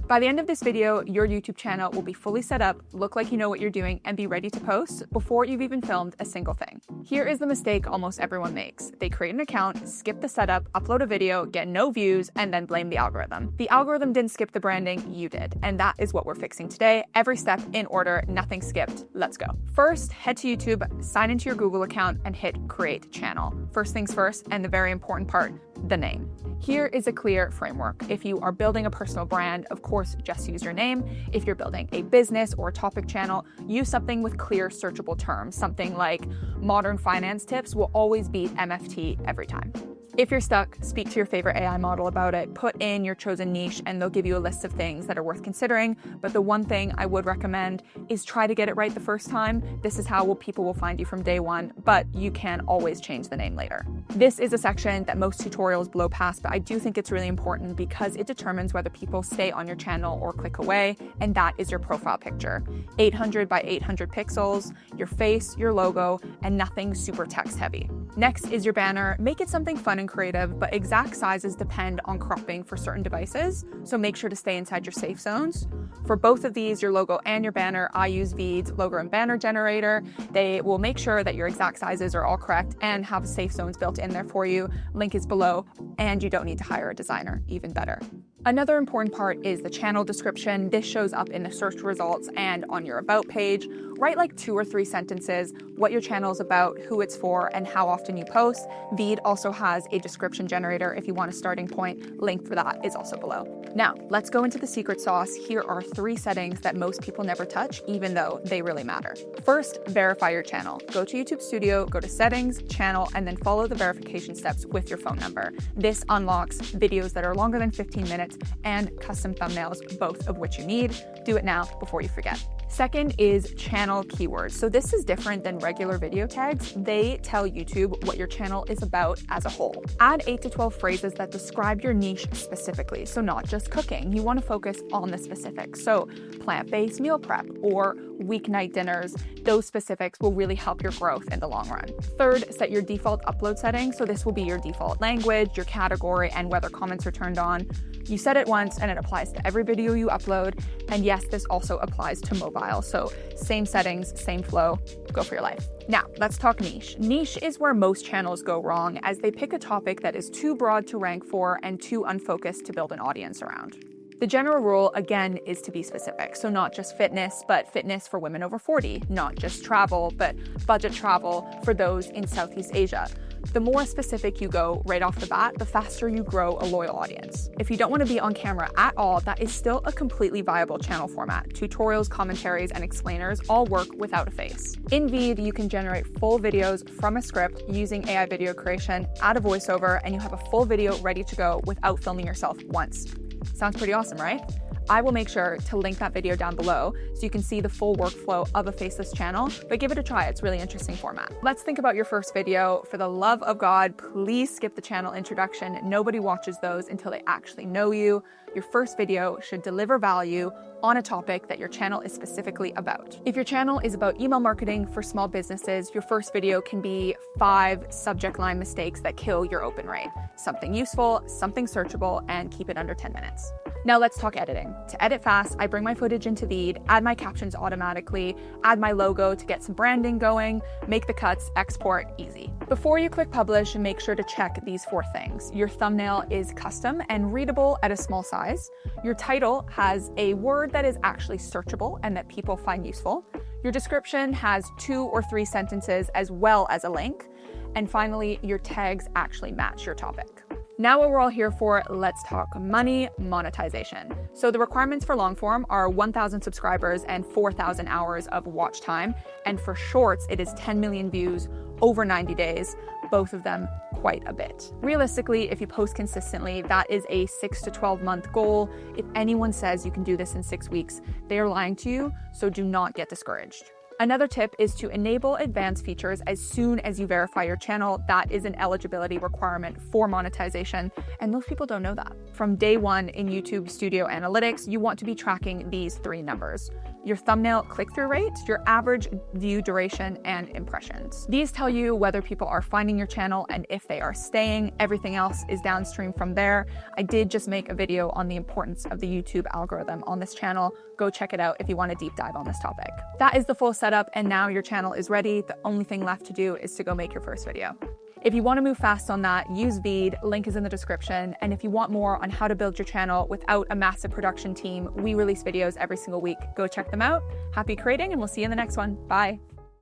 By the end of this video, your YouTube channel will be fully set up, look like you know what you're doing, and be ready to post before you've even filmed a single thing. Here is the mistake almost everyone makes. They create an account, skip the setup, upload a video, get no views, and then blame the algorithm. The algorithm didn't skip the branding, you did. And that is what we're fixing today. Every step in order, nothing skipped. Let's go. First, head to YouTube, sign into your Google account, and hit Create Channel. First things first, and the very important part, the name. Here is a clear framework. If you are building a personal brand, of course, just use your name. If you're building a business or a topic channel, use something with clear searchable terms. Something like modern finance tips will always beat MFT every time. If you're stuck, speak to your favorite AI model about it, put in your chosen niche, and they'll give you a list of things that are worth considering. But the one thing I would recommend is try to get it right the first time. This is how people will find you from day one, but you can always change the name later. This is a section that most tutorials blow past, but I do think it's really important because it determines whether people stay on your channel or click away, and that is your profile picture. 800 by 800 pixels, your face, your logo, and nothing super text heavy. Next is your banner. Make it something fun and creative, but exact sizes depend on cropping for certain devices, so make sure to stay inside your safe zones. For both of these, your logo and your banner, I use VEED's logo and banner generator. They will make sure that your exact sizes are all correct and have safe zones built in there for you. Link is below, and you don't need to hire a designer, even better. Another important part is the channel description. This shows up in the search results and on your about page. Write like 2 or 3 sentences, what your channel is about, who it's for, and how often you post. VEED also has a description generator if you want a starting point. Link for that is also below. Now, let's go into the secret sauce. Here are 3 settings that most people never touch, even though they really matter. First, verify your channel. Go to YouTube Studio, go to Settings, Channel, and then follow the verification steps with your phone number. This unlocks videos that are longer than 15 minutes and custom thumbnails, both of which you need. Do it now before you forget. Second is channel keywords. So this is different than regular video tags. They tell YouTube what your channel is about as a whole. Add 8 to 12 phrases that describe your niche specifically. So not just cooking. You want to focus on the specifics. So plant-based meal prep or weeknight dinners. Those specifics will really help your growth in the long run. Third, set your default upload settings. So this will be your default language, your category, and whether comments are turned on. You set it once and it applies to every video you upload. And yes, this also applies to mobile. So same settings, same flow, go for your life. Now, let's talk niche. Niche is where most channels go wrong as they pick a topic that is too broad to rank for and too unfocused to build an audience around. The general rule, again, is to be specific. So not just fitness, but fitness for women over 40. Not just travel, but budget travel for those in Southeast Asia. The more specific you go right off the bat, the faster you grow a loyal audience. If you don't want to be on camera at all, that is still a completely viable channel format. Tutorials, commentaries, and explainers all work without a face. In VEED, you can generate full videos from a script using AI video creation, add a voiceover, and you have a full video ready to go without filming yourself once. Sounds pretty awesome, right? I will make sure to link that video down below so you can see the full workflow of a faceless channel, but give it a try. It's a really interesting format. Let's think about your first video. For the love of God, please skip the channel introduction. Nobody watches those until they actually know you. Your first video should deliver value on a topic that your channel is specifically about. If your channel is about email marketing for small businesses, your first video can be 5 subject line mistakes that kill your open rate. Something useful, something searchable, and keep it under 10 minutes. Now let's talk editing. To edit fast, I bring my footage into VEED, add my captions automatically, add my logo to get some branding going, make the cuts, export, easy. Before you click publish, make sure to check these 4 things. Your thumbnail is custom and readable at a small size. Your title has a word that is actually searchable and that people find useful. Your description has 2 or 3 sentences as well as a link. And finally, your tags actually match your topic. Now what we're all here for, let's talk money, monetization. So the requirements for long form are 1,000 subscribers and 4,000 hours of watch time. And for shorts, it is 10 million views over 90 days, both of them quite a bit. Realistically, if you post consistently, that is a 6 to 12 month goal. If anyone says you can do this in 6 weeks, they are lying to you, so do not get discouraged. Another tip is to enable advanced features as soon as you verify your channel. That is an eligibility requirement for monetization, and most people don't know that. From day one in YouTube Studio Analytics, you want to be tracking these 3 numbers: your thumbnail click-through rate, your average view duration, and impressions. These tell you whether people are finding your channel and if they are staying. Everything else is downstream from there. I did just make a video on the importance of the YouTube algorithm on this channel. Go check it out if you want a deep dive on this topic. That is the full setup, and now your channel is ready. The only thing left to do is to go make your first video. If you want to move fast on that, use VEED, link is in the description. And if you want more on how to build your channel without a massive production team, we release videos every single week. Go check them out. Happy creating, and we'll see you in the next one. Bye.